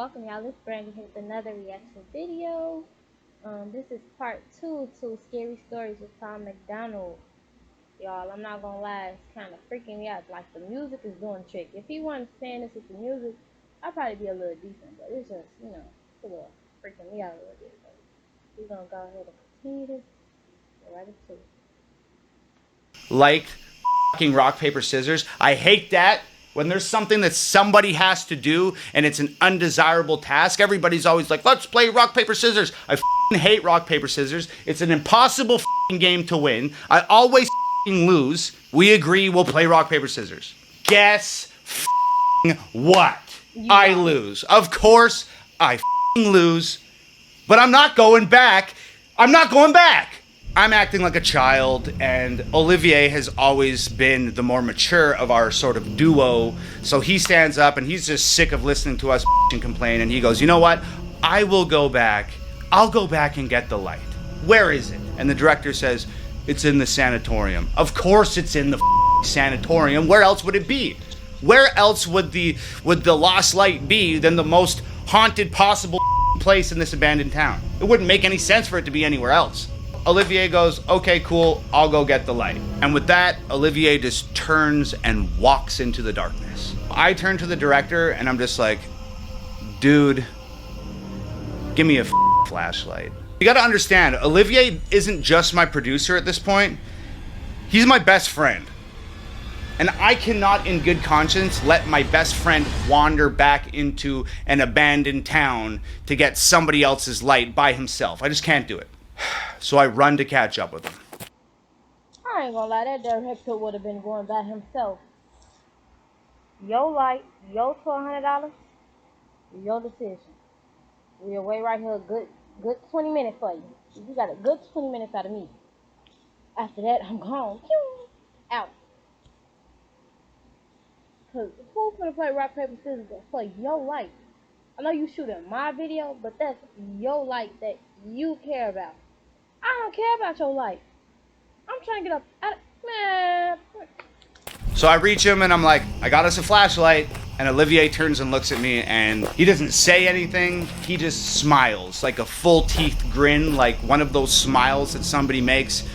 welcome y'all. It's Brandy here with another reaction video. This is part 2 to Scary Stories with Tom MacDonald. Y'all, I'm not gonna lie, it's kind of freaking me out. Like, the music is doing trick. If he wasn't saying this with the music, I'd probably be a little decent. But it's just, it's a little freaking me out a little bit. But we're gonna go ahead and continue this. Get right into it. Like fucking rock, paper, scissors. I hate that. When there's something that somebody has to do and it's an undesirable task, everybody's always like, let's play rock, paper, scissors. I hate rock, paper, scissors. It's an impossible game to win. I always lose. We agree we'll play rock, paper, scissors. Guess what? I lose. Of course, I lose. But I'm not going back. I'm not going back. I'm acting like a child, and Olivier has always been the more mature of our sort of duo. So he stands up, and he's just sick of listening to us and complain, and he goes, you know what? I will go back. I'll go back and get the light. Where is it? And the director says, it's in the sanatorium. Of course it's in the sanatorium. Where else would it be? Where else would the lost light be than the most haunted possible place in this abandoned town? It wouldn't make any sense for it to be anywhere else. Olivier goes, okay, cool, I'll go get the light. And with that, Olivier just turns and walks into the darkness. I turn to the director and I'm just like, dude, give me a flashlight. You gotta understand, Olivier isn't just my producer at this point. He's my best friend. And I cannot in good conscience let my best friend wander back into an abandoned town to get somebody else's light by himself. I just can't do it. So I run to catch up with him. I ain't gonna lie, that director would have been going by himself. Your light, your $1,200, your decision. We'll wait right here a good 20 minutes for you. You got a good 20 minutes out of me. After that, I'm gone. Out. Cause who's gonna play rock, paper, scissors for your light? I know you shooting my video, but that's your light that you care about. I don't care about your light. I'm trying to get up. Man. So I reach him and I'm like, I got us a flashlight. And Olivier turns and looks at me and he doesn't say anything. He just smiles, like a full teeth grin, like one of those smiles that somebody makes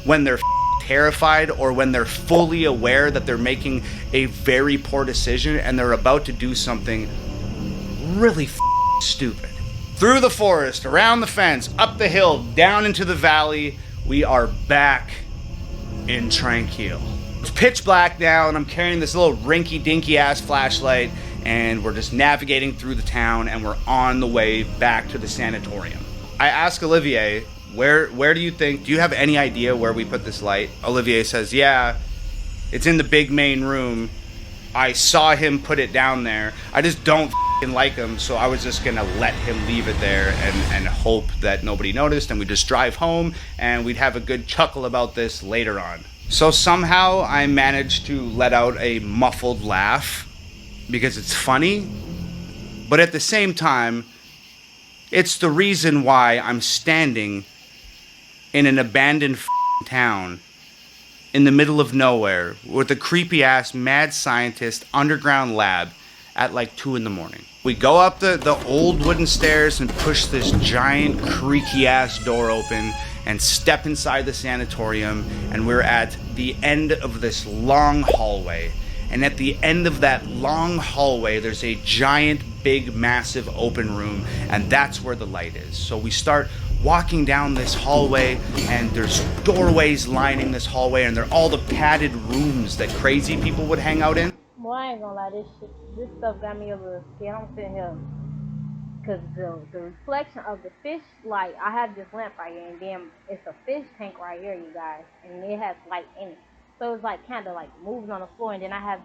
when they're terrified or when they're fully aware that they're making a very poor decision and they're about to do something really stupid. Through the forest, around the fence, up the hill, down into the valley, we are back in Tranquil. It's pitch black now, and I'm carrying this little rinky-dinky ass flashlight, and we're just navigating through the town, and we're on the way back to the sanatorium. I ask Olivier, where do you have any idea where we put this light? Olivier says, yeah, it's in the big main room. I saw him put it down there. I just don't like him, so I was just gonna let him leave it there and hope that nobody noticed, and we just drive home and we'd have a good chuckle about this later on. So somehow I managed to let out a muffled laugh because it's funny, but at the same time it's the reason why I'm standing in an abandoned town in the middle of nowhere with a creepy ass mad scientist underground lab at like 2 in the morning. We go up the old wooden stairs and push this giant creaky ass door open and step inside the sanatorium, and we're at the end of this long hallway. And at the end of that long hallway there's a giant, big, massive open room, and that's where the light is. So we start walking down this hallway, and there's doorways lining this hallway, and they're all the padded rooms that crazy people would hang out in. Well, I ain't gonna lie, this stuff got me a little scared. I'm sitting here because the reflection of the fish light, I have this lamp right here, and then it's a fish tank right here, you guys, and it has light in it. So it's like kind of like moving on the floor, and then I have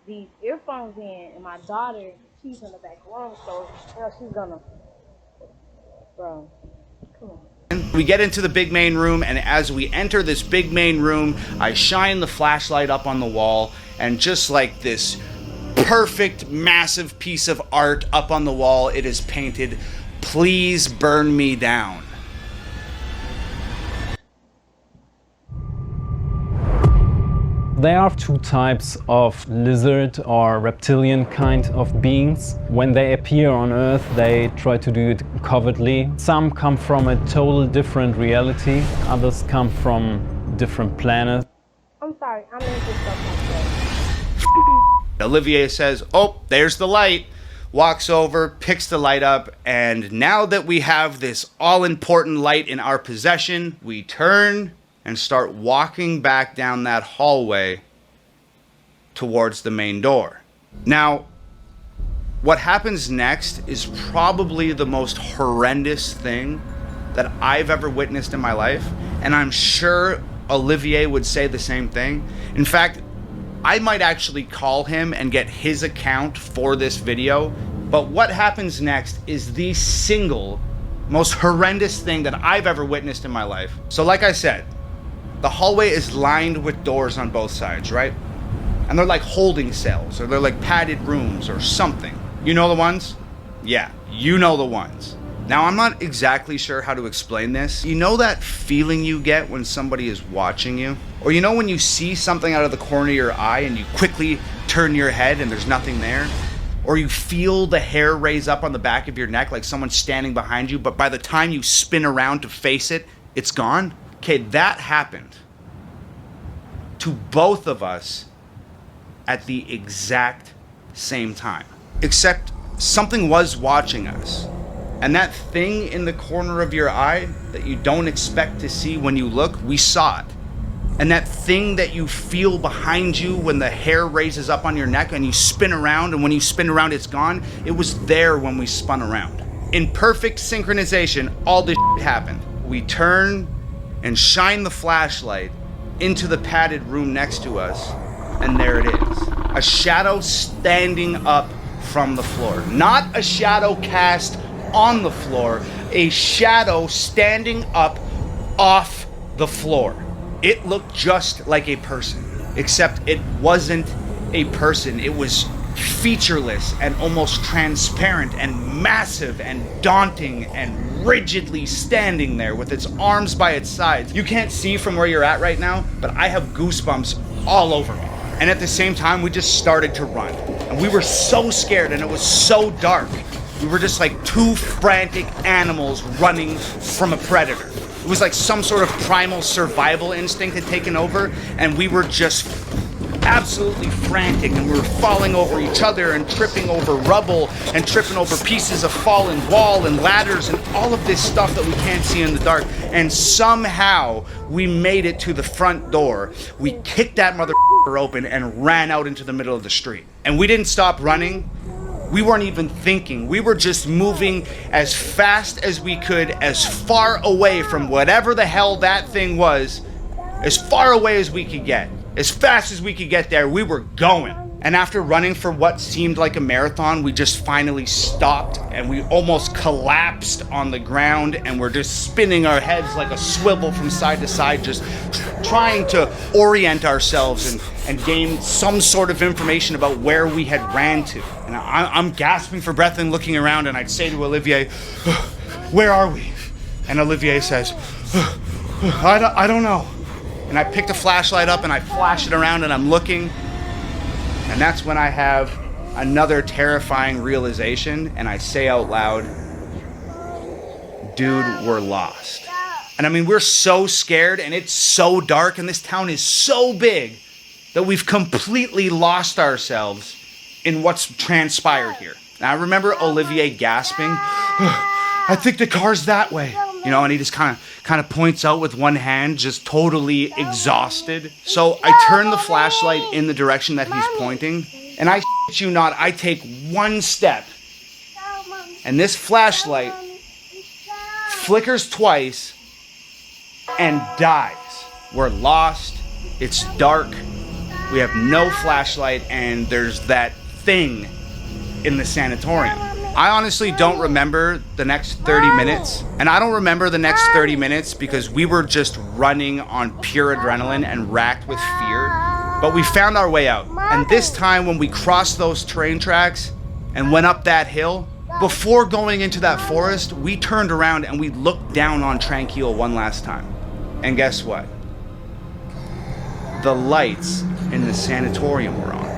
these earphones in, and my daughter, she's in the back room, so she's gonna, bro, come on. We get into the big main room, and as we enter this big main room, I shine the flashlight up on the wall, and just like this perfect, massive piece of art up on the wall, it is painted, "Please burn me down." There are two types of lizard or reptilian kind of beings. When they appear on Earth, they try to do it covertly. Some come from a totally different reality, others come from different planets. I'm sorry, I'm into stuff like that. Olivier says, "Oh, there's the light." Walks over, picks the light up, and now that we have this all-important light in our possession, we turn and start walking back down that hallway towards the main door. Now, what happens next is probably the most horrendous thing that I've ever witnessed in my life, and I'm sure Olivier would say the same thing. In fact, I might actually call him and get his account for this video, but what happens next is the single most horrendous thing that I've ever witnessed in my life. So like I said, the hallway is lined with doors on both sides, right? And they're like holding cells, or they're like padded rooms or something. You know the ones? Yeah, you know the ones. Now, I'm not exactly sure how to explain this. You know that feeling you get when somebody is watching you? Or you know when you see something out of the corner of your eye and you quickly turn your head and there's nothing there? Or you feel the hair raise up on the back of your neck like someone's standing behind you, but by the time you spin around to face it, it's gone? Okay, that happened to both of us at the exact same time. Except something was watching us. And that thing in the corner of your eye that you don't expect to see when you look, we saw it. And that thing that you feel behind you when the hair raises up on your neck and you spin around, and when you spin around it's gone, it was there when we spun around. In perfect synchronization, all this shit happened. We turn and shine the flashlight into the padded room next to us, and there it is. A shadow standing up from the floor. Not a shadow cast on the floor, a shadow standing up off the floor. It looked just like a person, except it wasn't a person. It was featureless and almost transparent and massive and daunting and rigidly standing there with its arms by its sides. You can't see from where you're at right now, but I have goosebumps all over me. And at the same time, we just started to run. And we were so scared, and it was so dark. We were just like two frantic animals running from a predator. It was like some sort of primal survival instinct had taken over, and we were just absolutely frantic, and we were falling over each other and tripping over rubble and tripping over pieces of fallen wall and ladders and all of this stuff that we can't see in the dark. And somehow we made it to the front door. We kicked that motherfucker open and ran out into the middle of the street. And we didn't stop running. We weren't even thinking. We were just moving as fast as we could, as far away from whatever the hell that thing was, as far away as we could get. As fast as we could get there, we were going. And after running for what seemed like a marathon, we just finally stopped, and we almost collapsed on the ground, and we're just spinning our heads like a swivel from side to side, just trying to orient ourselves and gain some sort of information about where we had ran to. And I'm gasping for breath and looking around, and I'd say to Olivier, "Where are we?" And Olivier says, I don't know. And I pick the flashlight up and I flash it around and I'm looking. And that's when I have another terrifying realization, and I say out loud, "Dude, we're lost." And I mean, we're so scared, and it's so dark, and this town is so big that we've completely lost ourselves in what's transpired here. And I remember Olivier gasping, "I think the car's that way." You know, and he just kind of points out with one hand, just totally exhausted. So I turn the flashlight in the direction that he's pointing, and I shit you not, I take one step, and this flashlight flickers twice and dies. We're lost, it's dark, we have no flashlight, and there's that thing in the sanatorium. I honestly don't remember the next 30 minutes. And I don't remember the next 30 minutes because we were just running on pure adrenaline and racked with fear. But we found our way out. And this time when we crossed those train tracks and went up that hill, before going into that forest, we turned around and we looked down on Tranquil one last time. And guess what? The lights the sanatorium were on.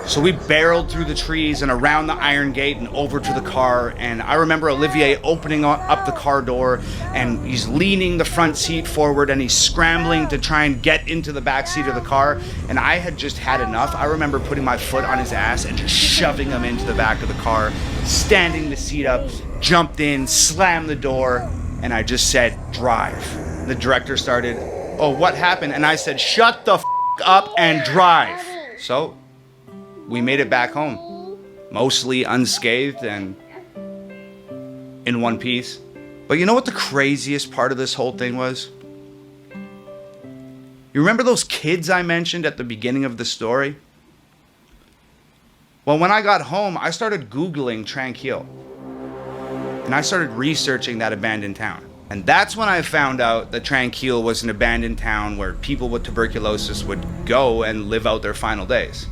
So we barreled through the trees and around the iron gate and over to the car. And I remember Olivier opening up the car door, and he's leaning the front seat forward and he's scrambling to try and get into the back seat of the car. And I had just had enough. I remember putting my foot on his ass and just shoving him into the back of the car, standing the seat up, jumped in, slammed the door, and I just said, drive. The director started, oh, what happened? And I said, shut the up and drive. So we made it back home, mostly unscathed and in one piece. But you know what the craziest part of this whole thing was? You remember those kids I mentioned at the beginning of the story? Well, when I got home, I started Googling Tranquille. And I started researching that abandoned town. And that's when I found out that Tranquille was an abandoned town where people with tuberculosis would go and live out their final days.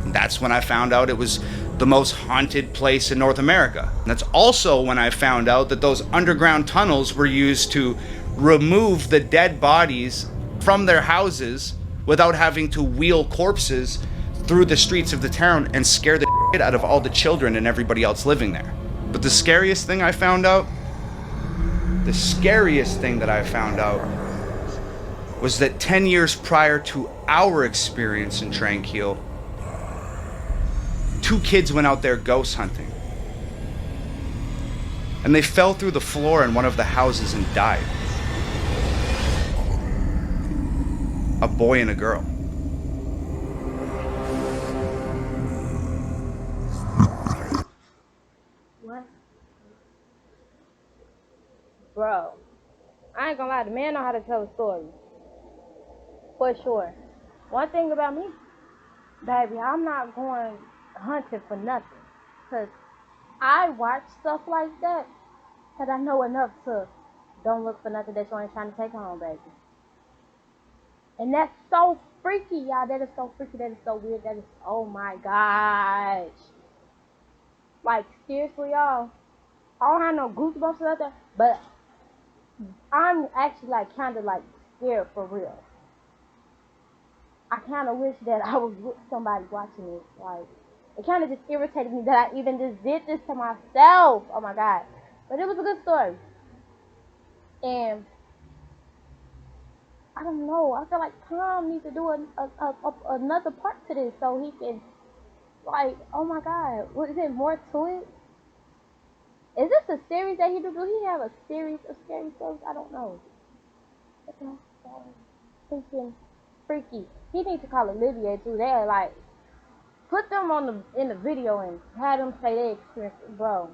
And that's when I found out it was the most haunted place in North America. And that's also when I found out that those underground tunnels were used to remove the dead bodies from their houses without having to wheel corpses through the streets of the town and scare the shit out of all the children and everybody else living there. But the scariest thing that I found out was that 10 years prior to our experience in Tranquille, 2 kids went out there ghost hunting. And they fell through the floor in one of the houses and died. A boy and a girl. What? Bro, I ain't gonna lie, the man know how to tell a story. For sure. One thing about me, baby, I'm not going hunting for nothing. Cause I watch stuff like that, cause I know enough to don't look for nothing that you ain't trying to take home, baby. And that's so freaky, y'all. That is so freaky. That is so weird. That is, oh my gosh. Like, seriously, y'all. I don't have no goosebumps or nothing, but I'm actually, like, kind of, like, scared for real. I kind of wish that I was with somebody watching it. Like, it kind of just irritated me that I even just did this to myself. Oh my god. But it was a good story. And I don't know. I feel like Tom needs to do another part to this so he can, like, oh my god. What is it? More to it? Is this a series that he do? Do he have a series of scary stories? I don't know. Okay. Freaking freaky. He needs to call Olivier too. They're like, put them on in the video and have them say their experience, bro.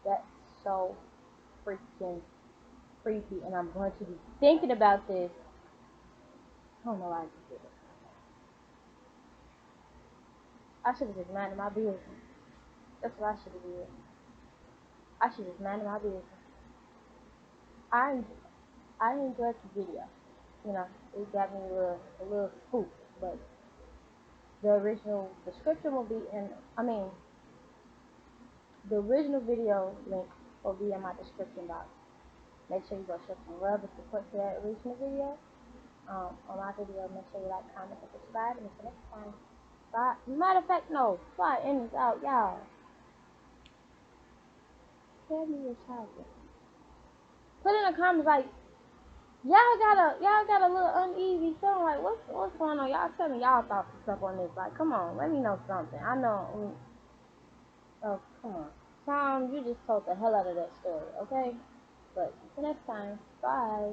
That's so freaking creepy, and I'm going to be thinking about this. I don't know why I just did it. I should have just minded my business. That's what I should have did. I should have just minded my business. I enjoyed the video. You know, it got me a little spooked, but the original description will be in, the original video link will be in my description box. Make sure you go show some love and support to that original video. On my video, make sure you like, comment, and subscribe. And until next time, bye. Matter of fact, no, before I end this out, y'all, tell me your childhood. Put in the comments like, y'all got a little uneasy feeling, like what's going on? Y'all tell me y'all thoughts and stuff on this. Like, come on, let me know something. I know. Oh, come on, Tom, you just told the hell out of that story, okay? But until next time, bye.